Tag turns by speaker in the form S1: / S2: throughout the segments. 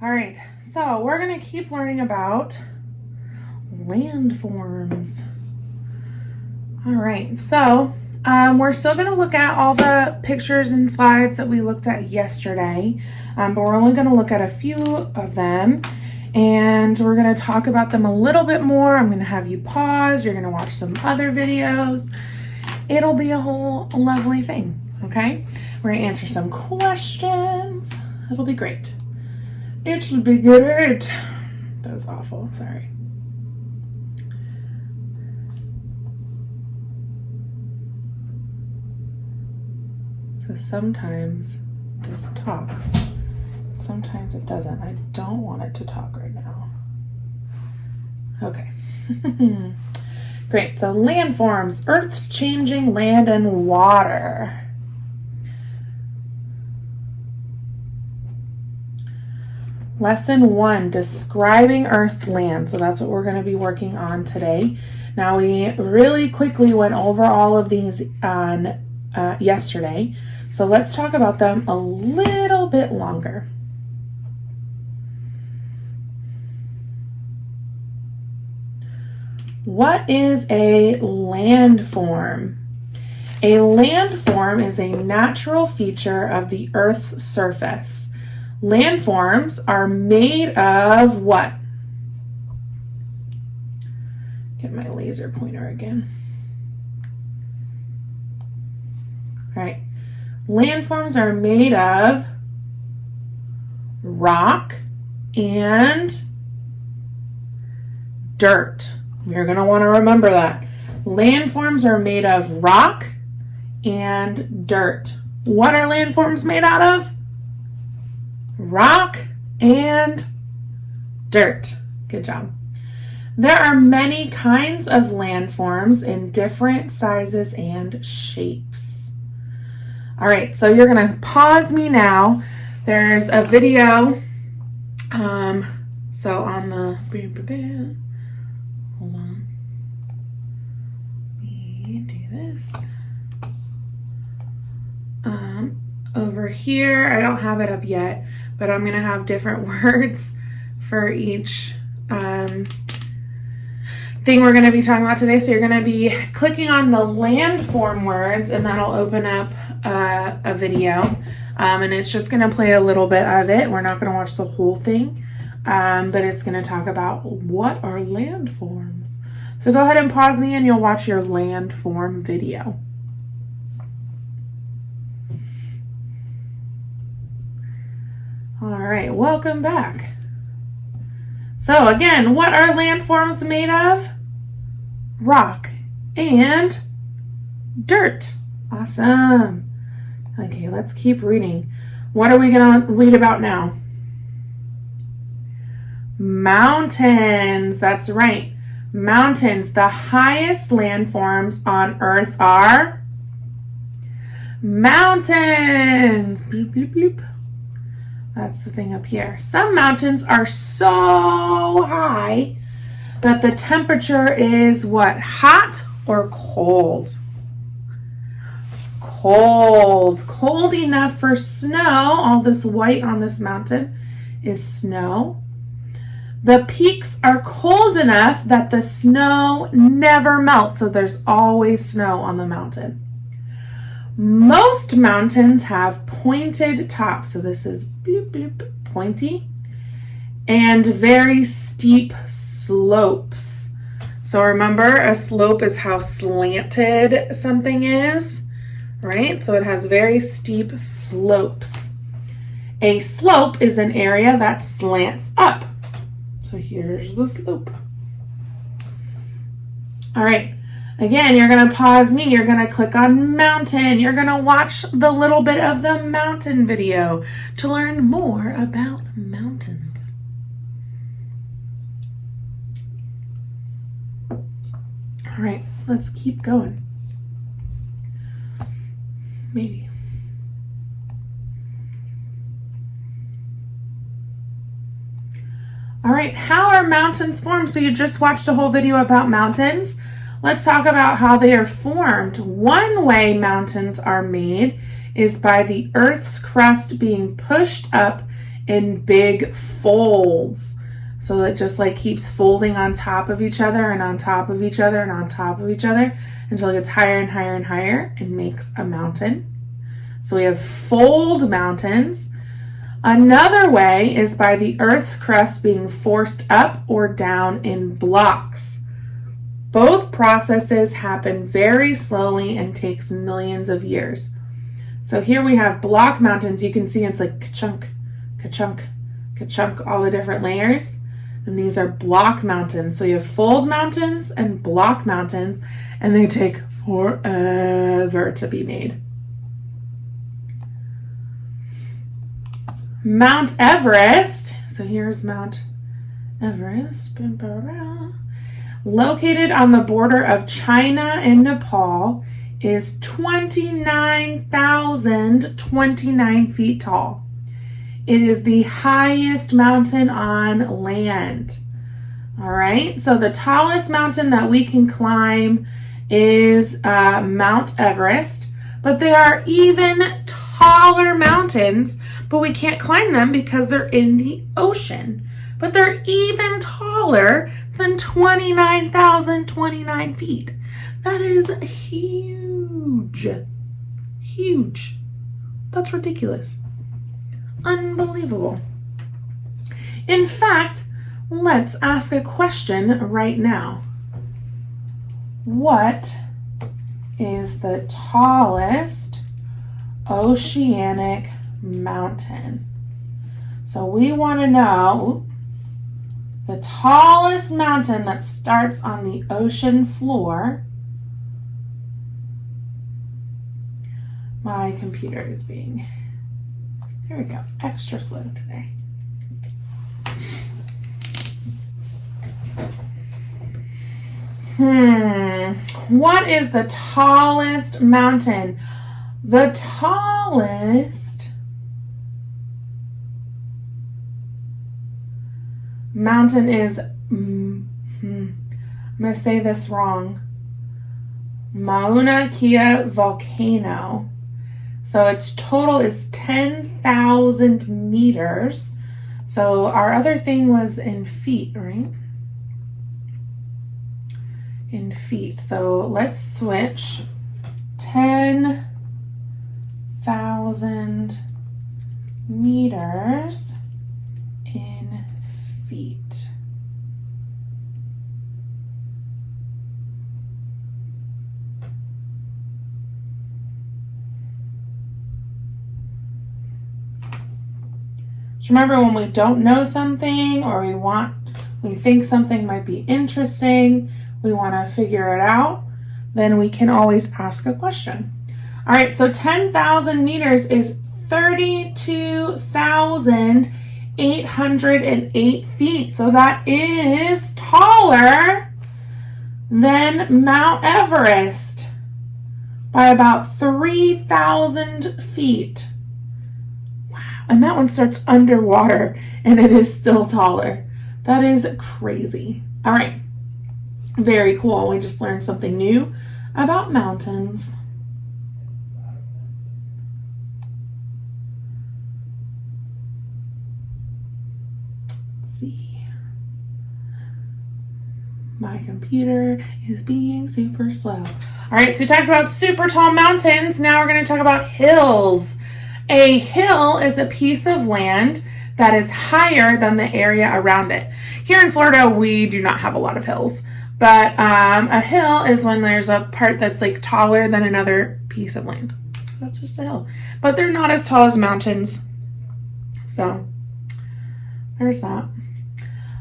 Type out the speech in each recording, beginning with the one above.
S1: All right, so we're going to keep learning about landforms. All right, so we're still going to look at all the pictures and slides that we looked at yesterday, but we're only going to look at a few of them, and we're going to talk about them a little bit more. I'm going to have you pause. You're going to watch some other videos. It'll be a whole lovely thing, okay? We're going to answer some questions. It'll be great. It'll be great. That was awful, sorry. So sometimes this talks, sometimes it doesn't. I don't want it to talk right now. Okay. Great, so landforms, Earth's changing land and water. Lesson 1, describing Earth's land. So that's what we're going to be working on today. Now we really quickly went over all of these on yesterday. So let's talk about them a little bit longer. What is a landform? A landform is a natural feature of the Earth's surface. Landforms are made of what? Get my laser pointer again. All right. Landforms are made of rock and dirt. You're going to want to remember that. Landforms are made of rock and dirt. What are landforms made out of? Rock and dirt. Good job. There are many kinds of landforms in different sizes and shapes. All right, so you're going to pause me now. There's a video. So on the, hold on. Let me do this. Over here, I don't have it up yet, but I'm going to have different words for each thing we're going to be talking about today. So you're going to be clicking on the landform words, and that'll open up a video. And it's just going to play a little bit of it. We're not going to watch the whole thing, but it's going to talk about what are landforms. So go ahead and pause me, and you'll watch your landform video. All right, welcome back. So again, what are landforms made of? Rock and dirt. Awesome. Okay, let's keep reading. What are we going to read about now? Mountains. That's right. Mountains. The highest landforms on Earth are mountains. Bloop, bloop, bloop. That's the thing up here. Some mountains are so high that the temperature is what? Hot or cold? Cold. Cold enough for snow. All this white on this mountain is snow. The peaks are cold enough that the snow never melts, so there's always snow on the mountain. Most mountains have pointed tops, so this is bloop, bloop, pointy, and very steep slopes. So remember, a slope is how slanted something is, right? So it has very steep slopes. A slope is an area that slants up. So here's the slope. All right. Again, you're going to pause me. You're going to click on mountain. You're going to watch the little bit of the mountain video to learn more about mountains. All right, let's keep going. Maybe. All right, how are mountains formed? So you just watched a whole video about mountains. Let's talk about how they are formed. One way mountains are made is by the Earth's crust being pushed up in big folds. So it just like keeps folding on top of each other and on top of each other and on top of each other until it gets higher and higher and higher and makes a mountain. So we have fold mountains. Another way is by the Earth's crust being forced up or down in blocks. Both processes happen very slowly and takes millions of years. So here we have block mountains. You can see it's like ka-chunk, ka-chunk, ka-chunk, all the different layers. And these are block mountains. So you have fold mountains and block mountains, and they take forever to be made. Mount Everest. So here's Mount Everest. Located on the border of China and Nepal, is 29,029 feet tall. It is the highest mountain on land. All right, so the tallest mountain that we can climb is Mount Everest, but there are even taller mountains, but we can't climb them because they're in the ocean. But they're even taller than 29,029 feet. That is huge. Huge. That's ridiculous. Unbelievable. In fact, let's ask a question right now. What is the tallest oceanic mountain? So we want to know the tallest mountain that starts on the ocean floor. My computer is being, there we go, extra slow today. What is the tallest mountain? The tallest mountain is, I'm going to say this wrong, Mauna Kea volcano. So its total is 10,000 meters. So our other thing was in feet, right? In feet. So let's switch. 10,000 meters in feet. So remember, when we don't know something or we think something might be interesting, we want to figure it out, then we can always ask a question. All right, so 10,000 meters is 32,808 feet. So that is taller than Mount Everest by about 3,000 feet. Wow, and that one starts underwater and it is still taller. That is crazy. All right. Very cool. We just learned something new about mountains. Let's see. My computer is being super slow. All right, so we talked about super tall mountains. Now we're going to talk about hills. A hill is a piece of land that is higher than the area around it. Here in Florida, we do not have a lot of hills. But a hill is when there's a part that's like taller than another piece of land. That's just a hill. But they're not as tall as mountains. So there's that.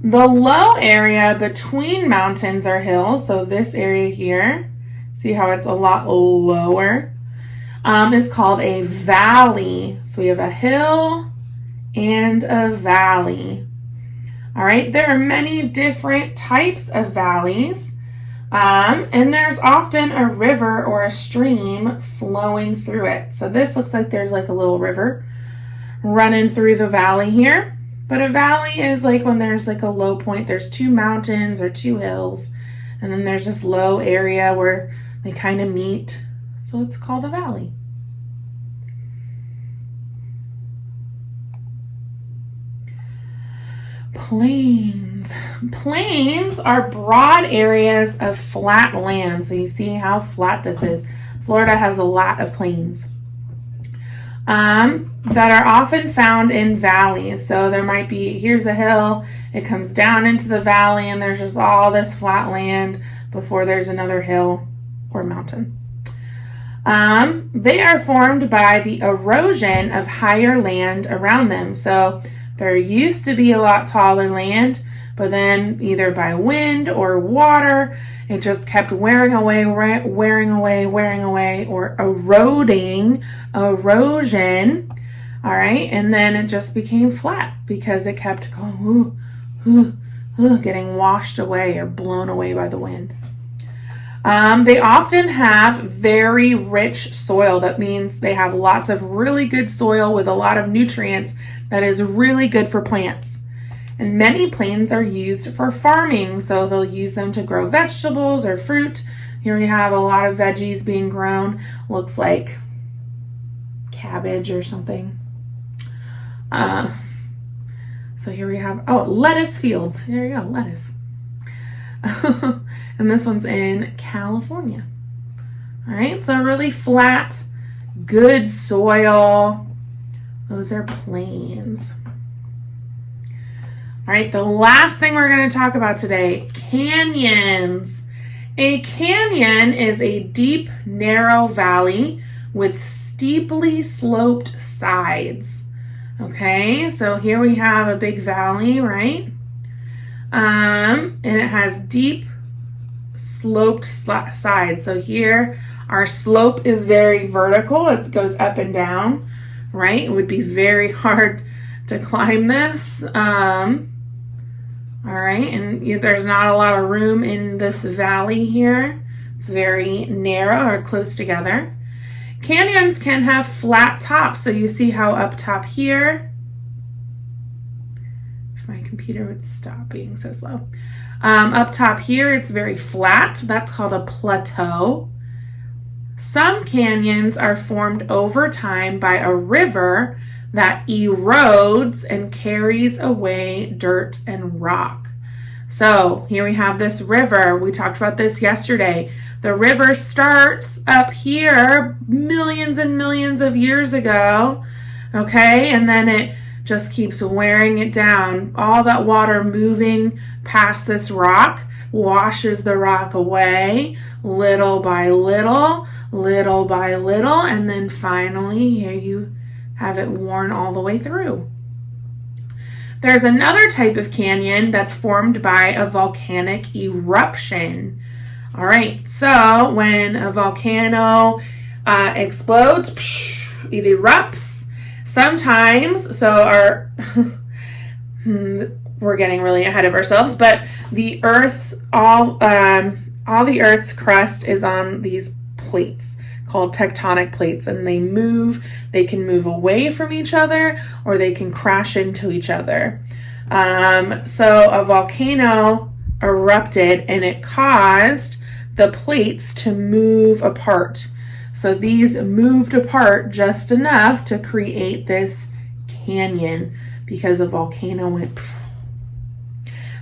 S1: The low area between mountains are hills. So this area here, see how it's a lot lower, is called a valley. So we have a hill and a valley. All right, there are many different types of valleys, and there's often a river or a stream flowing through it. So this looks like there's like a little river running through the valley here. But a valley is like when there's like a low point, there's two mountains or two hills, and then there's this low area where they kind of meet. So it's called a valley. Plains. Plains are broad areas of flat land. So you see how flat this is. Florida has a lot of plains that are often found in valleys. So there might be, here's a hill, it comes down into the valley, and there's just all this flat land before there's another hill or mountain. They are formed by the erosion of higher land around them. So there used to be a lot taller land, but then either by wind or water, it just kept wearing away, or eroding, erosion. All right, and then it just became flat because it kept going, getting washed away or blown away by the wind. They often have very rich soil. That means they have lots of really good soil with a lot of nutrients that is really good for plants. And many plains are used for farming, so they'll use them to grow vegetables or fruit. Here we have a lot of veggies being grown. Looks like cabbage or something. So here we have, lettuce fields. There you go, lettuce. And this one's in California. All right, so really flat, good soil. Those are plains. All right, the last thing we're going to talk about today, canyons. A canyon is a deep, narrow valley with steeply sloped sides. Okay, so here we have a big valley, right? And it has deep sloped sides. So here our slope is very vertical. It goes up and down, right? It would be very hard to climb this. All right, and there's not a lot of room in this valley here. It's very narrow or close together. Canyons can have flat tops. So you see how up top here, if my computer would stop being so slow. Up top here, it's very flat. That's called a plateau. Some canyons are formed over time by a river that erodes and carries away dirt and rock. So here we have this river. We talked about this yesterday. The river starts up here millions and millions of years ago, okay? And then it just keeps wearing it down. All that water moving past this rock washes the rock away little by little, little by little, and then finally here you have it worn all the way through. There's another type of canyon that's formed by a volcanic eruption. All right, so when a volcano explodes, it erupts. Sometimes, so we're getting really ahead of ourselves, but the Earth's all the Earth's crust is on these plates called tectonic plates, and they can move away from each other or they can crash into each other. So a volcano erupted and it caused the plates to move apart. So these moved apart just enough to create this canyon because a volcano went.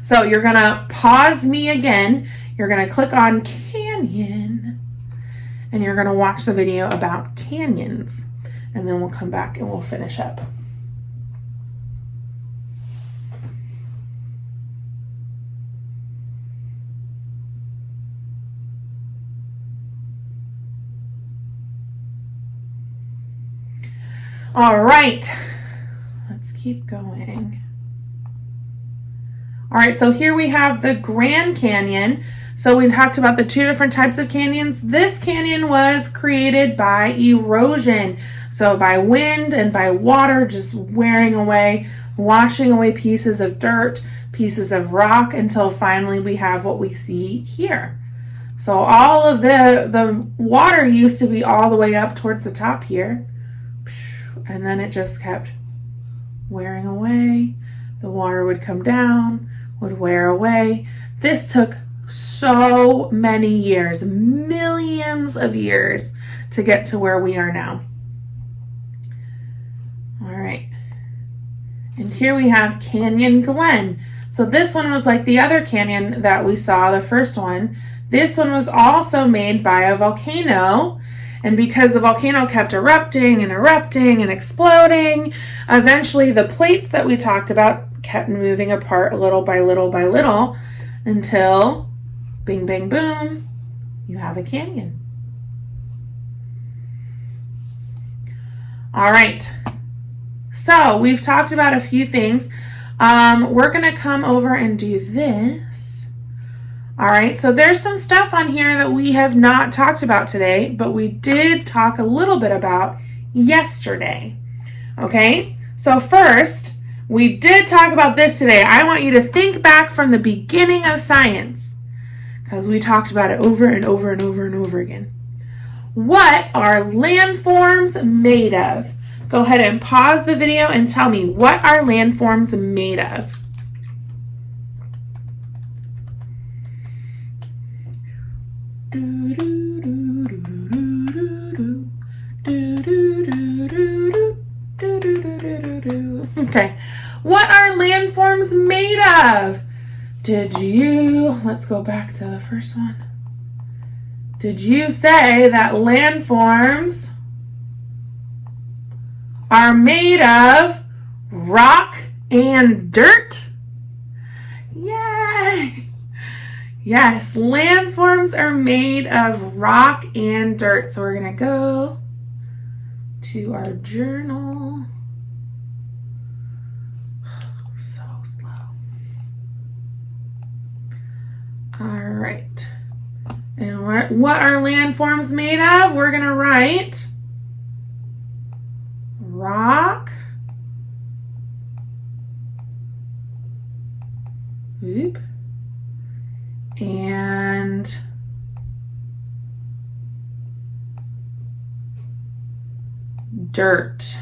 S1: So you're gonna pause me again. You're gonna click on canyon and you're gonna watch the video about canyons, and then we'll come back and we'll finish up. All right, let's keep going. All right, so here we have the Grand Canyon. So we talked about the two different types of canyons. This canyon was created by erosion. So by wind and by water just wearing away, washing away pieces of dirt, pieces of rock, until finally we have what we see here. So all of the water used to be all the way up towards the top here. And then it just kept wearing away. The water would come down, would wear away. This took so many years, millions of years, to get to where we are now. All right. And here we have Canyon Glen. So this one was like the other canyon that we saw, the first one. This one was also made by a volcano. And because the volcano kept erupting and erupting and exploding, eventually the plates that we talked about kept moving apart little by little by little until bing, bang, boom, you have a canyon. All right. So we've talked about a few things. We're going to come over and do this. All right, so there's some stuff on here that we have not talked about today, but we did talk a little bit about yesterday. Okay, so first, we did talk about this today. I want you to think back from the beginning of science, because we talked about it over and over and over and over again. What are landforms made of? Go ahead and pause the video and tell me, what are landforms made of? Okay, what are landforms made of? Let's go back to the first one. Did you say that landforms are made of rock and dirt? Yay! Yes, landforms are made of rock and dirt. So we're going to go to our journal. So slow. All right. And what are landforms made of? We're going to write rock, and dirt.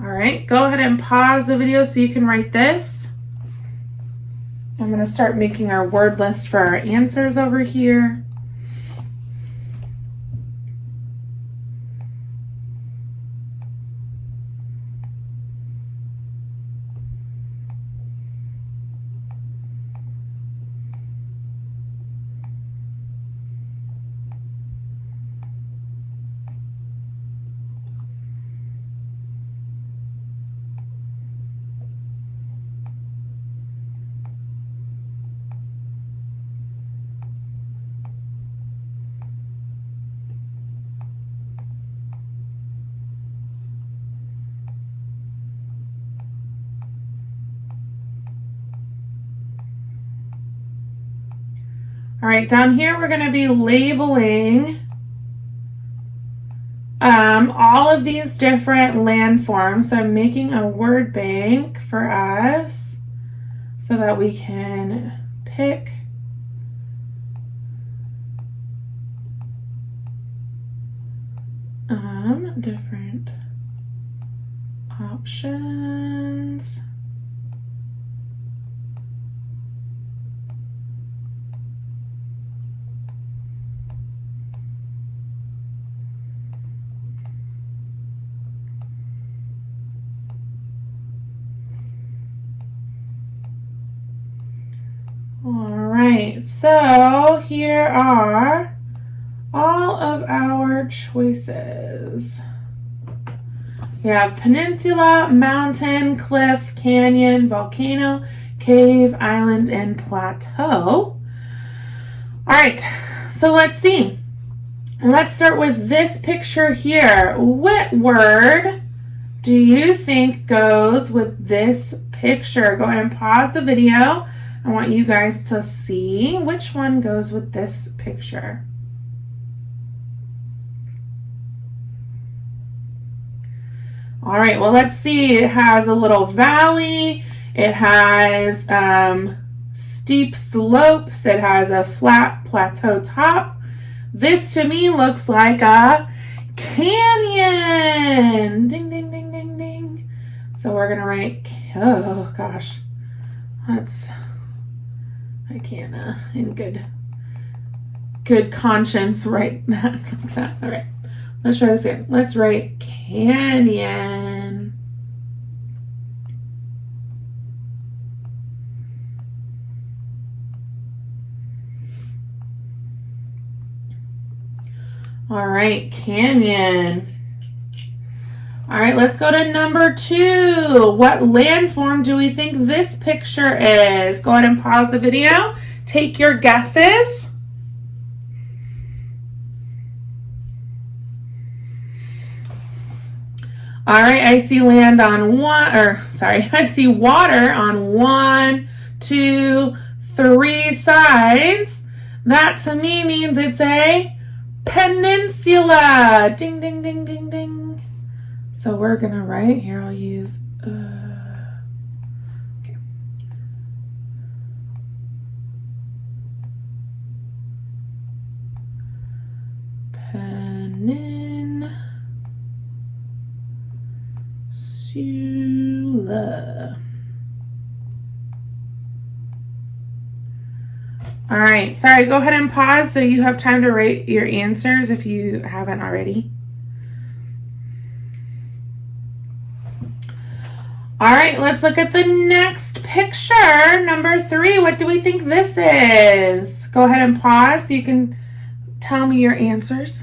S1: All right, go ahead and pause the video so you can write this. I'm going to start making our word list for our answers over here. All right, down here we're going to be labeling all of these different landforms. So I'm making a word bank for us so that we can pick different options. All right, so here are all of our choices. We have peninsula, mountain, cliff, canyon, volcano, cave, island, and plateau. All right, so let's see. Let's start with this picture here. What word do you think goes with this picture? Go ahead and pause the video. I want you guys to see which one goes with this picture. All right, well, let's see. It has a little valley. It has steep slopes. It has a flat plateau top. This to me looks like a canyon. Ding, ding, ding, ding, ding. So we're going to write, oh gosh, I can't in good conscience write that like that. All right, Let's try this again. Let's write canyon. All right, canyon. All right, let's go to number 2. What landform do we think this picture is? Go ahead and pause the video. Take your guesses. All right, I see land on I see water on 1, 2, 3 sides. That to me means it's a peninsula. Ding, ding, ding, ding, ding. So we're gonna write here, I'll use, okay. Peninsula. All right, sorry, go ahead and pause so you have time to write your answers if you haven't already. All right, let's look at the next picture. Number 3, what do we think this is? Go ahead and pause so you can tell me your answers.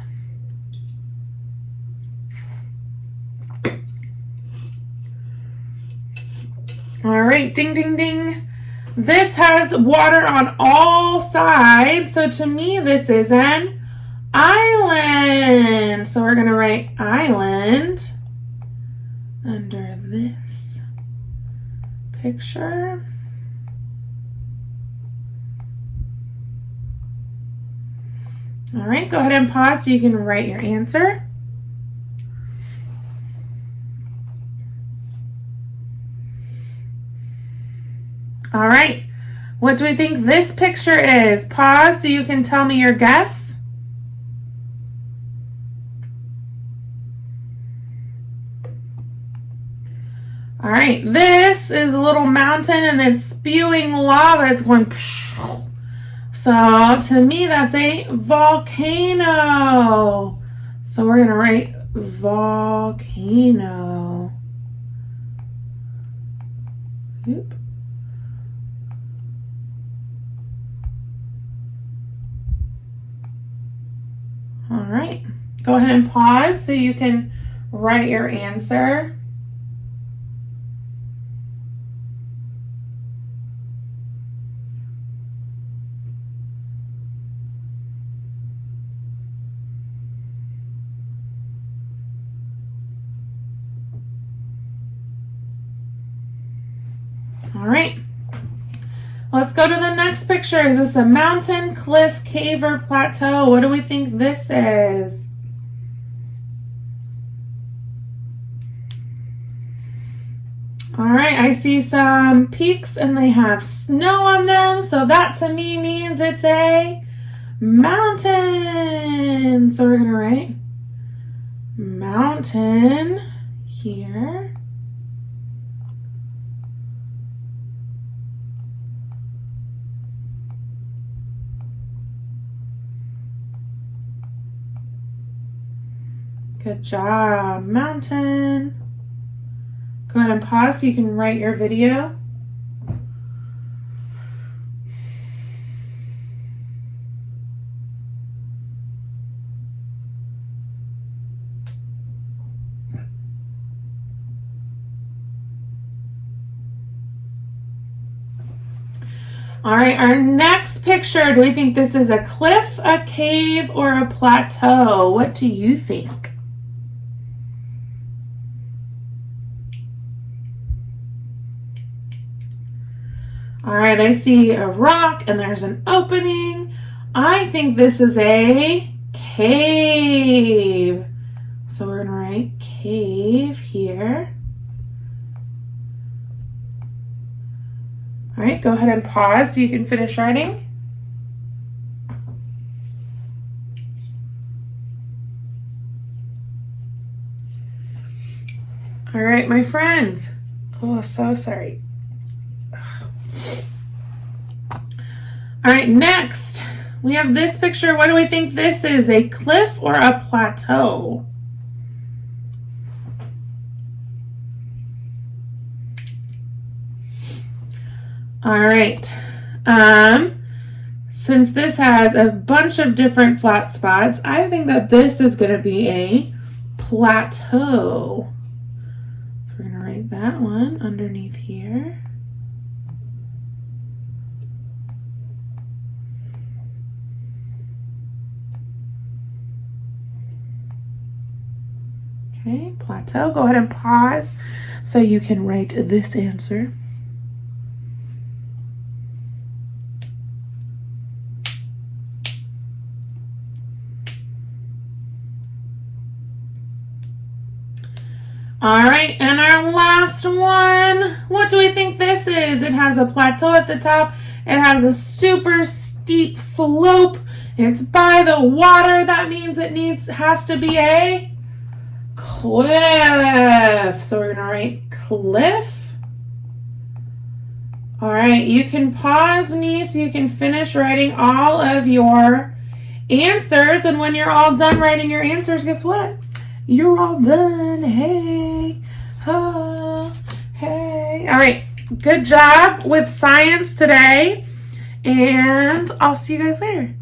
S1: All right, ding, ding, ding. This has water on all sides, so to me this is an island. So we're gonna write island under this picture. All right, go ahead and pause so you can write your answer. All right, what do we think this picture is? Pause so you can tell me your guess. All right, this is a little mountain and it's spewing lava. It's going, so to me that's a volcano. So we're gonna write volcano. Oop. All right, go ahead and pause so you can write your answer. All right, let's go to the next picture. Is this a mountain, cliff, cave, or plateau? What do we think this is? All right, I see some peaks and they have snow on them, so that to me means it's a mountain. So we're gonna write mountain here. Good job, mountain. Go ahead and pause so you can write your video. All right, our next picture, do we think this is a cliff, a cave, or a plateau? What do you think? All right, I see a rock and there's an opening. I think this is a cave. So we're gonna write cave here. All right, go ahead and pause so you can finish writing. All right, my friends. Oh, so sorry. All right, next We have this picture. What do we think this is? A cliff or a plateau? All right. Since this has a bunch of different flat spots, I think that this is going to be a plateau. So we're going to write that one underneath here. Okay, plateau. Go ahead and pause so you can write this answer. All right, and our last one. What do we think this is? It has a plateau at the top. It has a super steep slope. It's by the water. That means it has to be a cliff. So we're going to write cliff. All right, you can pause, Nee, so you can finish writing all of your answers. And when you're all done writing your answers, guess what? You're all done. Hey. Oh, hey. All right. Good job with science today. And I'll see you guys later.